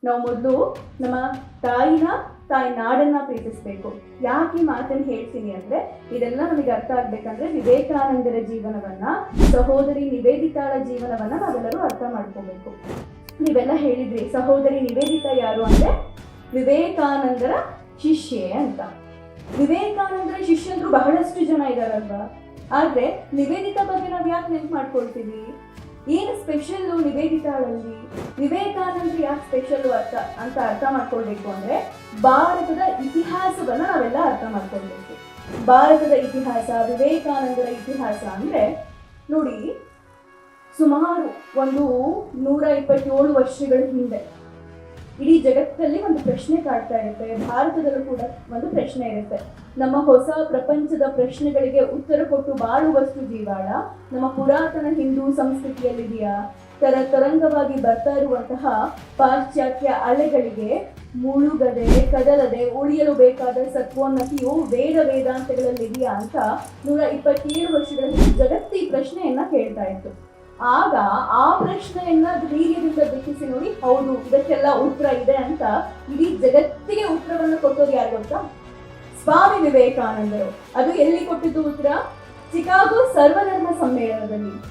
ನಾವು ಮೊದಲು ನಮ್ಮ ತಾಯಿ ನಾಡನ್ನ ಪ್ರೀತಿಸ್ಬೇಕು. ಯಾಕೆ ಈ ಮಾತನ್ನು ಹೇಳ್ತೀನಿ ಅಂದ್ರೆ, ಇದೆಲ್ಲ ನಮಗೆ ಅರ್ಥ ಆಗ್ಬೇಕಂದ್ರೆ ವಿವೇಕಾನಂದರ ಜೀವನವನ್ನ, ಸಹೋದರಿ ನಿವೇದಿತಾಳ ಜೀವನವನ್ನ ನಾವೆಲ್ಲರೂ ಅರ್ಥ ಮಾಡ್ಕೋಬೇಕು. ನೀವೆಲ್ಲ ಹೇಳಿದ್ರಿ ಸಹೋದರಿ ನಿವೇದಿತಾ ಯಾರು ಅಂದ್ರೆ ವಿವೇಕಾನಂದರ ಶಿಷ್ಯೆ ಅಂತ. ವಿವೇಕಾನಂದರ ಶಿಷ್ಯಂದ್ರು ಬಹಳಷ್ಟು ಜನ ಇದಾರಲ್ವಾ, ಆದ್ರೆ ನಿವೇದಿತಾ ಬಗ್ಗೆ ನಾವ್ ಯಾಕೆ ನೆನ್ಪು ಮಾಡ್ಕೊಳ್ತೀವಿ? ಏನು ಸ್ಪೆಷಲ್ಲು ನಿವೇದಿತಾಳಲ್ಲಿ? ವಿವೇಕಾನಂದರು ಯಾಕೆ ಸ್ಪೆಷಲ್ಲು ಅರ್ಥ ಮಾಡ್ಕೊಳ್ಬೇಕು ಅಂದ್ರೆ, ಭಾರತದ ಇತಿಹಾಸವನ್ನ ನಾವೆಲ್ಲ ಅರ್ಥ ಮಾಡ್ಕೊಳ್ಬೇಕು. ಭಾರತದ ಇತಿಹಾಸ, ವಿವೇಕಾನಂದರ ಇತಿಹಾಸ ಅಂದ್ರೆ ನೋಡಿ, ಸುಮಾರು ಒಂದು 127 ವರ್ಷಗಳ ಹಿಂದೆ ಇಡೀ ಜಗತ್ತಲ್ಲಿ ಒಂದು ಪ್ರಶ್ನೆ ಕಾಡ್ತಾ ಇರುತ್ತೆ, ಭಾರತದಲ್ಲೂ ಕೂಡ ಒಂದು ಪ್ರಶ್ನೆ ಇರುತ್ತೆ. ನಮ್ಮ ಹೊಸ ಪ್ರಪಂಚದ ಪ್ರಶ್ನೆಗಳಿಗೆ ಉತ್ತರ ಕೊಟ್ಟು ಬಾಳುವಷ್ಟು ಜೀವಾಳ ನಮ್ಮ ಪುರಾತನ ಹಿಂದೂ ಸಂಸ್ಕೃತಿಯಲ್ಲಿದೆಯಾ? ತರಂಗವಾಗಿ ಬರ್ತಾ ಇರುವಂತಹ ಪಾಶ್ಚಾತ್ಯ ಅಲೆಗಳಿಗೆ ಮುಳುಗದೆ ಕದಲದೆ ಉಳಿಯಲು ಬೇಕಾದ ಸತ್ವೋನ್ನತಿಯು ವೇದಾಂತಗಳಲ್ಲಿದೆಯಾ ಅಂತ 127 ವರ್ಷಗಳ ಜಗತ್ತು ಈ ಪ್ರಶ್ನೆಯನ್ನ ಕೇಳ್ತಾ ಇತ್ತು. ಆಗ ಆ ಪ್ರಶ್ನೆಯನ್ನ ಧೈರ್ಯದಿಂದ ದೃಷ್ಟಿಸಿ ನೋಡಿ, ಹೌದು ಇದಕ್ಕೆಲ್ಲ ಉತ್ತರ ಇದೆ ಅಂತ ಇಡೀ ಜಗತ್ತಿಗೆ ಉತ್ತರವನ್ನು ಕೊಟ್ಟೋದು ಯಾರು ಗೊತ್ತಾ? ಸ್ವಾಮಿ ವಿವೇಕಾನಂದರು. ಅದು ಎಲ್ಲಿ ಕೊಟ್ಟಿದ್ದು ಉತ್ತರ? ಚಿಕಾಗೋ ಸರ್ವಧರ್ಮ ಸಮ್ಮೇಳನದಲ್ಲಿ.